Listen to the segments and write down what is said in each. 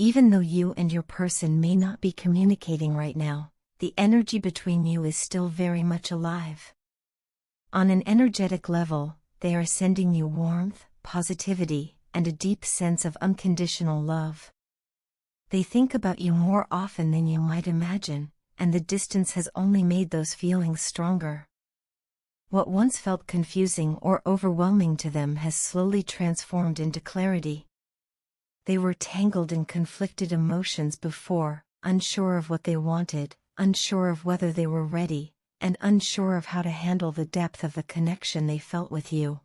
Even though you and your person may not be communicating right now, the energy between you is still very much alive. On an energetic level, they are sending you warmth, positivity, and a deep sense of unconditional love. They think about you more often than you might imagine, and the distance has only made those feelings stronger. What once felt confusing or overwhelming to them has slowly transformed into clarity. They were tangled in conflicted emotions before, unsure of what they wanted, unsure of whether they were ready, and unsure of how to handle the depth of the connection they felt with you.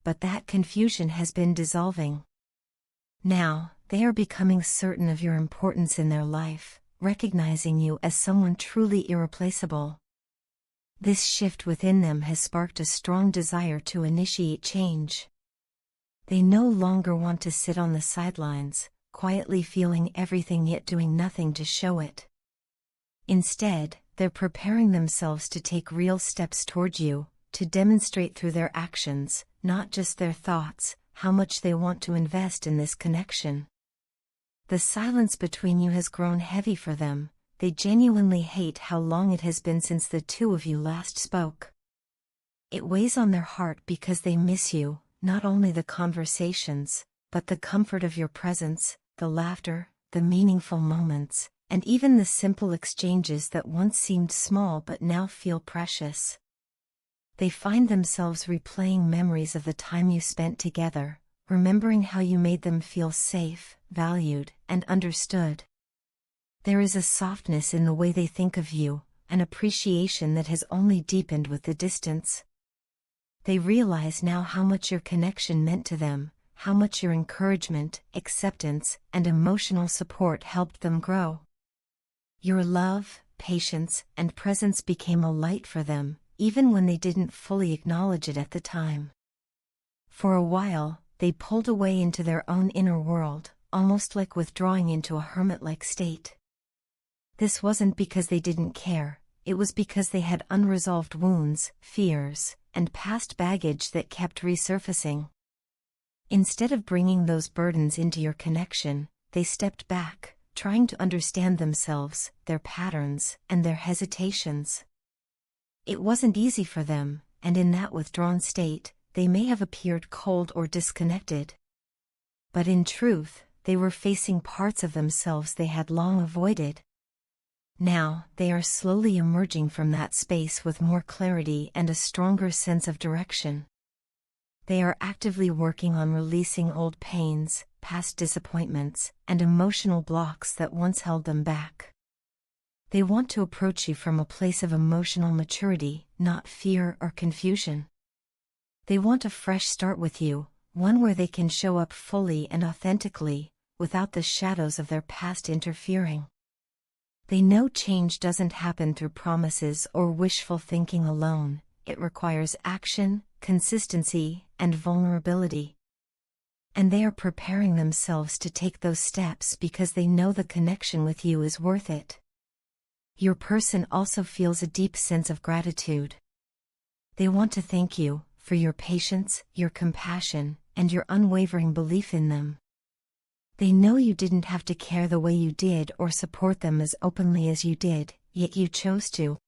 But that confusion has been dissolving. Now, they are becoming certain of your importance in their life, recognizing you as someone truly irreplaceable. This shift within them has sparked a strong desire to initiate change. They no longer want to sit on the sidelines, quietly feeling everything yet doing nothing to show it. Instead, they're preparing themselves to take real steps toward you, to demonstrate through their actions, not just their thoughts, how much they want to invest in this connection. The silence between you has grown heavy for them. They genuinely hate how long it has been since the two of you last spoke. It weighs on their heart because they miss you, not only the conversations, but the comfort of your presence, the laughter, the meaningful moments, and even the simple exchanges that once seemed small but now feel precious. They find themselves replaying memories of the time you spent together, remembering how you made them feel safe, valued, and understood. There is a softness in the way they think of you, an appreciation that has only deepened with the distance. They realize now how much your connection meant to them, how much your encouragement, acceptance, and emotional support helped them grow. Your love, patience, and presence became a light for them, even when they didn't fully acknowledge it at the time. For a while, they pulled away into their own inner world, almost like withdrawing into a hermit-like state. This wasn't because they didn't care, it was because they had unresolved wounds, fears, and past baggage that kept resurfacing. Instead of bringing those burdens into your connection, they stepped back, trying to understand themselves, their patterns, and their hesitations. It wasn't easy for them, and in that withdrawn state, they may have appeared cold or disconnected. But in truth, they were facing parts of themselves they had long avoided. Now, they are slowly emerging from that space with more clarity and a stronger sense of direction. They are actively working on releasing old pains, past disappointments, and emotional blocks that once held them back. They want to approach you from a place of emotional maturity, not fear or confusion. They want a fresh start with you, one where they can show up fully and authentically, without the shadows of their past interfering. They know change doesn't happen through promises or wishful thinking alone. It requires action, consistency, and vulnerability. And they are preparing themselves to take those steps because they know the connection with you is worth it. Your person also feels a deep sense of gratitude. They want to thank you for your patience, your compassion, and your unwavering belief in them. They know you didn't have to care the way you did or support them as openly as you did, yet you chose to.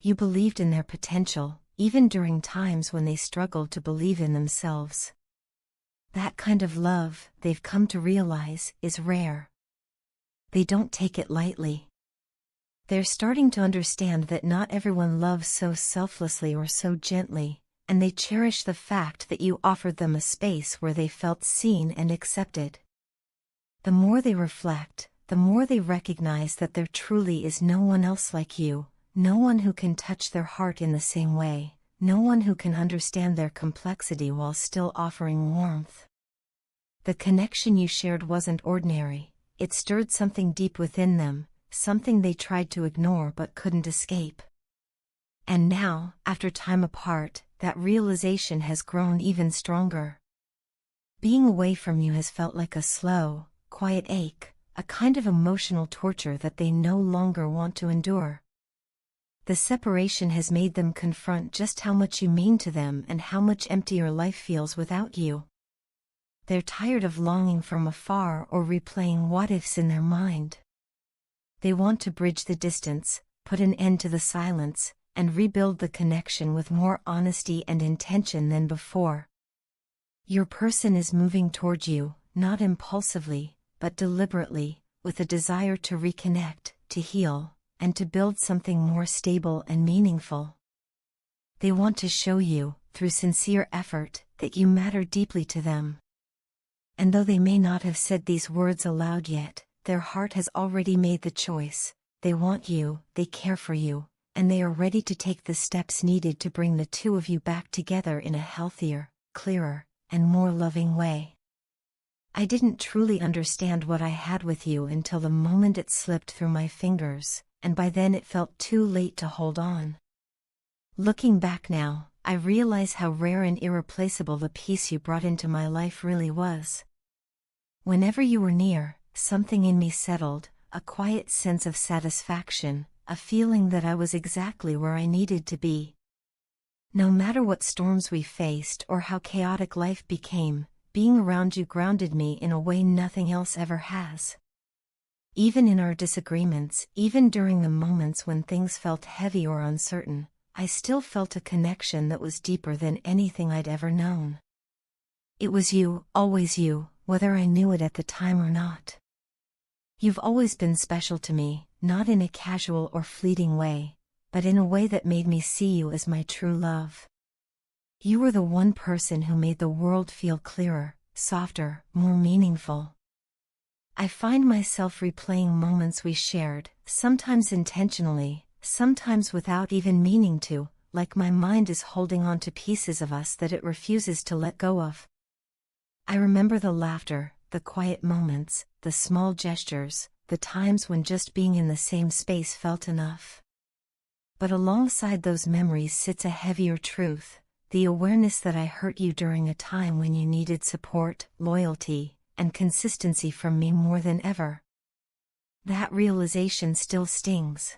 You believed in their potential, even during times when they struggled to believe in themselves. That kind of love, they've come to realize, is rare. They don't take it lightly. They're starting to understand that not everyone loves so selflessly or so gently, and they cherish the fact that you offered them a space where they felt seen and accepted. The more they reflect, the more they recognize that there truly is no one else like you, no one who can touch their heart in the same way, no one who can understand their complexity while still offering warmth. The connection you shared wasn't ordinary, it stirred something deep within them, something they tried to ignore but couldn't escape. And now, after time apart, that realization has grown even stronger. Being away from you has felt like a slow, quiet ache, a kind of emotional torture that they no longer want to endure. The separation has made them confront just how much you mean to them and how much emptier life feels without you. They're tired of longing from afar or replaying what-ifs in their mind. They want to bridge the distance, put an end to the silence, and rebuild the connection with more honesty and intention than before. Your person is moving toward you, not impulsively, but deliberately, with a desire to reconnect, to heal, and to build something more stable and meaningful. They want to show you, through sincere effort, that you matter deeply to them. And though they may not have said these words aloud yet, their heart has already made the choice. They want you, they care for you, and they are ready to take the steps needed to bring the two of you back together in a healthier, clearer, and more loving way. I didn't truly understand what I had with you until the moment it slipped through my fingers, and by then it felt too late to hold on. Looking back now, I realize how rare and irreplaceable the piece you brought into my life really was. Whenever you were near, something in me settled, a quiet sense of satisfaction, a feeling that I was exactly where I needed to be. No matter what storms we faced or how chaotic life became, being around you grounded me in a way nothing else ever has. Even in our disagreements, even during the moments when things felt heavy or uncertain, I still felt a connection that was deeper than anything I'd ever known. It was you, always you, whether I knew it at the time or not. You've always been special to me, not in a casual or fleeting way, but in a way that made me see you as my true love. You were the one person who made the world feel clearer, softer, more meaningful. I find myself replaying moments we shared, sometimes intentionally, sometimes without even meaning to, like my mind is holding on to pieces of us that it refuses to let go of. I remember the laughter, the quiet moments, the small gestures, the times when just being in the same space felt enough. But alongside those memories sits a heavier truth, the awareness that I hurt you during a time when you needed support, loyalty, and consistency from me more than ever. That realization still stings.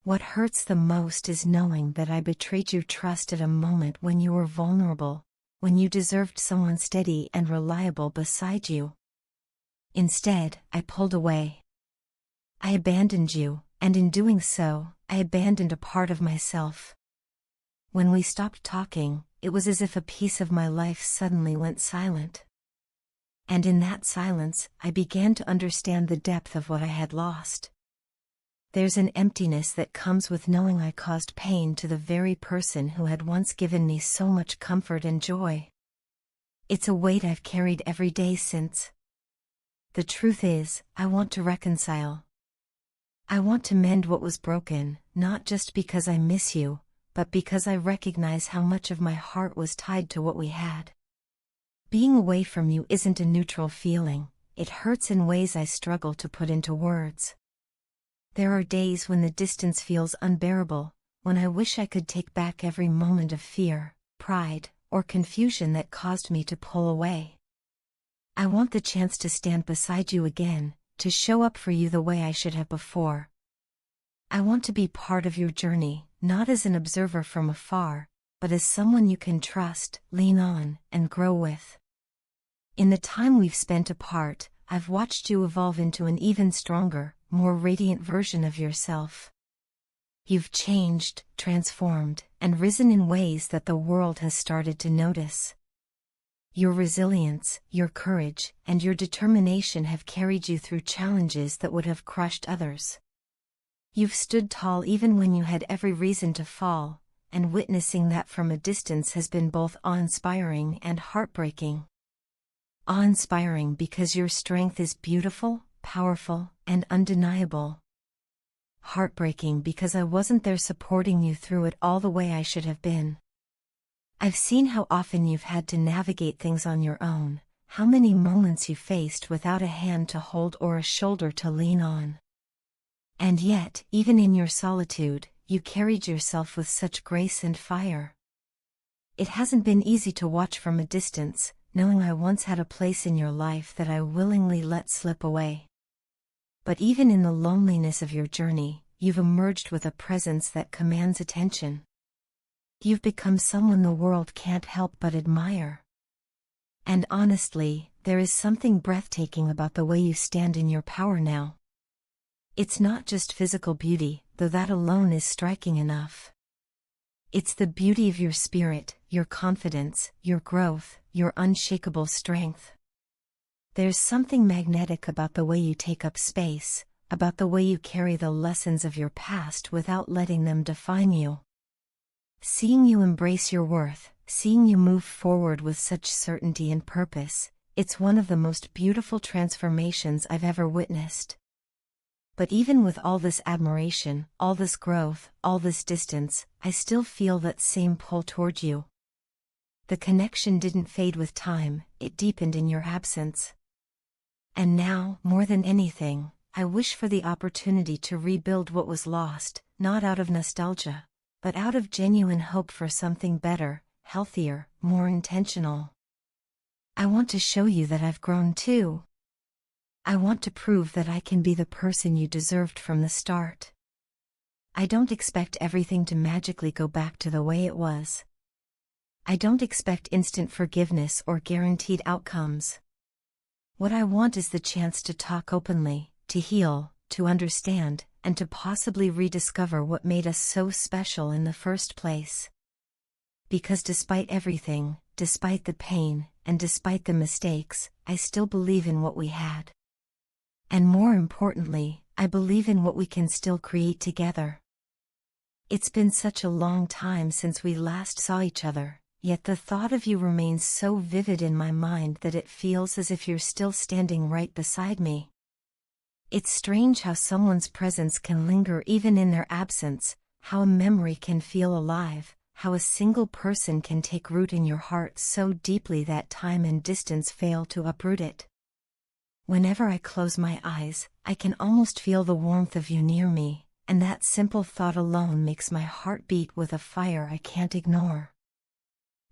What hurts the most is knowing that I betrayed your trust at a moment when you were vulnerable, when you deserved someone steady and reliable beside you. Instead, I pulled away. I abandoned you, and in doing so, I abandoned a part of myself. When we stopped talking, it was as if a piece of my life suddenly went silent. And in that silence, I began to understand the depth of what I had lost. There's an emptiness that comes with knowing I caused pain to the very person who had once given me so much comfort and joy. It's a weight I've carried every day since. The truth is, I want to reconcile. I want to mend what was broken, not just because I miss you, but because I recognize how much of my heart was tied to what we had. Being away from you isn't a neutral feeling, it hurts in ways I struggle to put into words. There are days when the distance feels unbearable, when I wish I could take back every moment of fear, pride, or confusion that caused me to pull away. I want the chance to stand beside you again, to show up for you the way I should have before. I want to be part of your journey, not as an observer from afar, but as someone you can trust, lean on, and grow with. In the time we've spent apart, I've watched you evolve into an even stronger, more radiant version of yourself. You've changed, transformed, and risen in ways that the world has started to notice. Your resilience, your courage, and your determination have carried you through challenges that would have crushed others. You've stood tall even when you had every reason to fall, and witnessing that from a distance has been both awe-inspiring and heartbreaking. Awe-inspiring because your strength is beautiful, powerful, and undeniable. Heartbreaking because I wasn't there supporting you through it all the way I should have been. I've seen how often you've had to navigate things on your own, how many moments you faced without a hand to hold or a shoulder to lean on. And yet, even in your solitude, you carried yourself with such grace and fire. It hasn't been easy to watch from a distance, knowing I once had a place in your life that I willingly let slip away. But even in the loneliness of your journey, you've emerged with a presence that commands attention. You've become someone the world can't help but admire. And honestly, there is something breathtaking about the way you stand in your power now. It's not just physical beauty, though that alone is striking enough. It's the beauty of your spirit, your confidence, your growth, your unshakable strength. There's something magnetic about the way you take up space, about the way you carry the lessons of your past without letting them define you. Seeing you embrace your worth, seeing you move forward with such certainty and purpose, it's one of the most beautiful transformations I've ever witnessed. But even with all this admiration, all this growth, all this distance, I still feel that same pull toward you. The connection didn't fade with time, it deepened in your absence. And now, more than anything, I wish for the opportunity to rebuild what was lost, not out of nostalgia, but out of genuine hope for something better, healthier, more intentional. I want to show you that I've grown too. I want to prove that I can be the person you deserved from the start. I don't expect everything to magically go back to the way it was. I don't expect instant forgiveness or guaranteed outcomes. What I want is the chance to talk openly, to heal, to understand, and to possibly rediscover what made us so special in the first place. Because despite everything, despite the pain, and despite the mistakes, I still believe in what we had. And more importantly, I believe in what we can still create together. It's been such a long time since we last saw each other, yet the thought of you remains so vivid in my mind that it feels as if you're still standing right beside me. It's strange how someone's presence can linger even in their absence, how a memory can feel alive, how a single person can take root in your heart so deeply that time and distance fail to uproot it. Whenever I close my eyes, I can almost feel the warmth of you near me, and that simple thought alone makes my heart beat with a fire I can't ignore.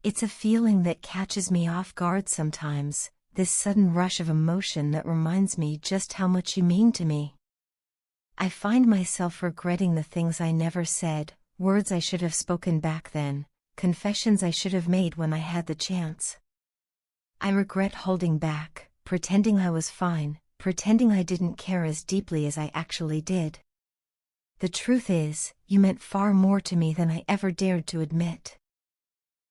It's a feeling that catches me off guard sometimes, this sudden rush of emotion that reminds me just how much you mean to me. I find myself regretting the things I never said, words I should have spoken back then, confessions I should have made when I had the chance. I regret holding back, pretending I was fine, pretending I didn't care as deeply as I actually did. The truth is, you meant far more to me than I ever dared to admit.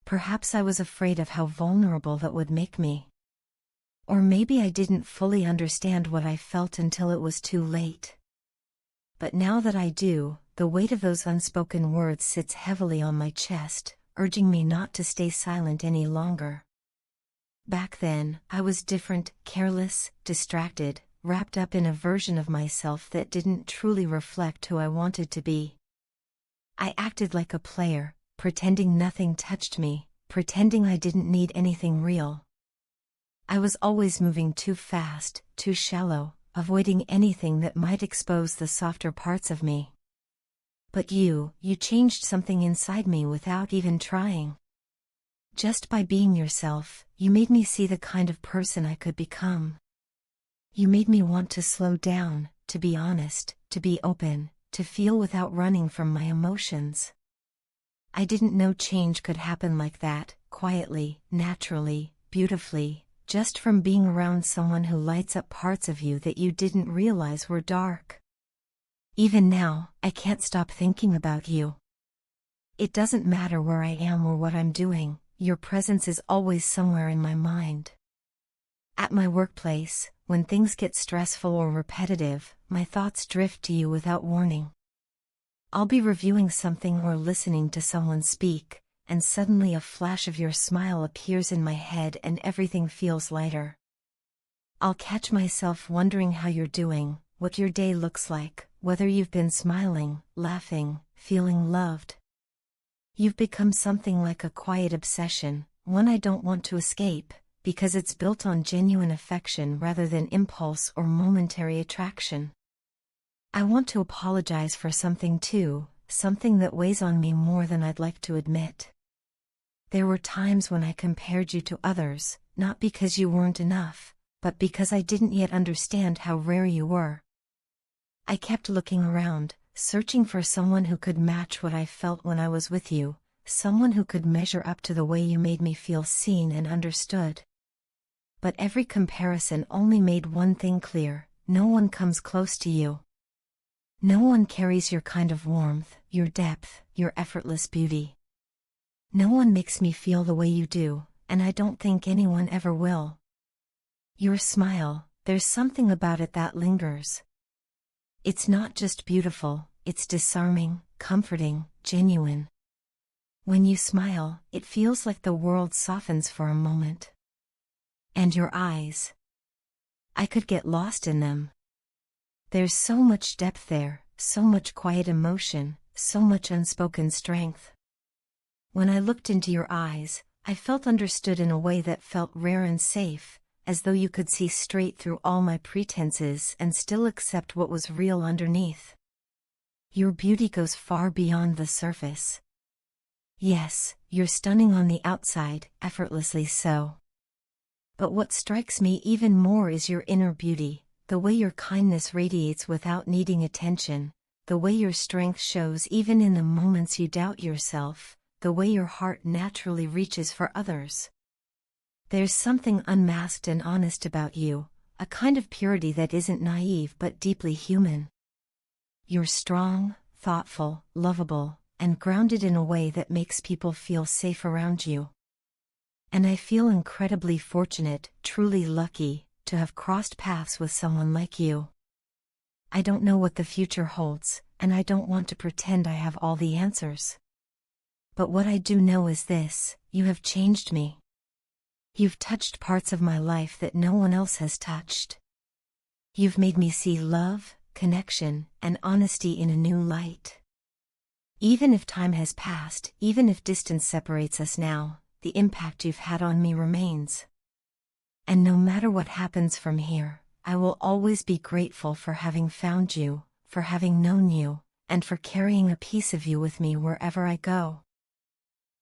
Perhaps I was afraid of how vulnerable that would make me. Or maybe I didn't fully understand what I felt until it was too late. But now that I do, the weight of those unspoken words sits heavily on my chest, urging me not to stay silent any longer. Back then, I was different, careless, distracted, wrapped up in a version of myself that didn't truly reflect who I wanted to be. I acted like a player, pretending nothing touched me, pretending I didn't need anything real. I was always moving too fast, too shallow, avoiding anything that might expose the softer parts of me. But you changed something inside me without even trying. Just by being yourself, you made me see the kind of person I could become. You made me want to slow down, to be honest, to be open, to feel without running from my emotions. I didn't know change could happen like that, quietly, naturally, beautifully, just from being around someone who lights up parts of you that you didn't realize were dark. Even now, I can't stop thinking about you. It doesn't matter where I am or what I'm doing. Your presence is always somewhere in my mind. At my workplace, when things get stressful or repetitive, my thoughts drift to you without warning. I'll be reviewing something or listening to someone speak, and suddenly a flash of your smile appears in my head and everything feels lighter. I'll catch myself wondering how you're doing, what your day looks like, whether you've been smiling, laughing, feeling loved. You've become something like a quiet obsession, one I don't want to escape, because it's built on genuine affection rather than impulse or momentary attraction. I want to apologize for something too, something that weighs on me more than I'd like to admit. There were times when I compared you to others, not because you weren't enough, but because I didn't yet understand how rare you were. I kept looking around, searching for someone who could match what I felt when I was with you, someone who could measure up to the way you made me feel seen and understood. but every comparison only made one thing clear: no one comes close to you. No one carries your kind of warmth, your depth, your effortless beauty. No one makes me feel the way you do, and I don't think anyone ever will. Your smile, there's something about it that lingers. It's not just beautiful, it's disarming, comforting, genuine. When you smile, it feels like the world softens for a moment. And your eyes. I could get lost in them. There's so much depth there, so much quiet emotion, so much unspoken strength. When I looked into your eyes, I felt understood in a way that felt rare and safe, as though you could see straight through all my pretenses and still accept what was real underneath. Your beauty goes far beyond the surface. Yes, you're stunning on the outside, effortlessly so. But what strikes me even more is your inner beauty, the way your kindness radiates without needing attention, the way your strength shows even in the moments you doubt yourself, the way your heart naturally reaches for others. There's something unmasked and honest about you, a kind of purity that isn't naive but deeply human. You're strong, thoughtful, lovable, and grounded in a way that makes people feel safe around you. And I feel incredibly fortunate, truly lucky, to have crossed paths with someone like you. I don't know what the future holds, and I don't want to pretend I have all the answers. But what I do know is this: you have changed me. You've touched parts of my life that no one else has touched. You've made me see love, connection, and honesty in a new light. Even if time has passed, even if distance separates us now, the impact you've had on me remains. And no matter what happens from here, I will always be grateful for having found you, for having known you, and for carrying a piece of you with me wherever I go.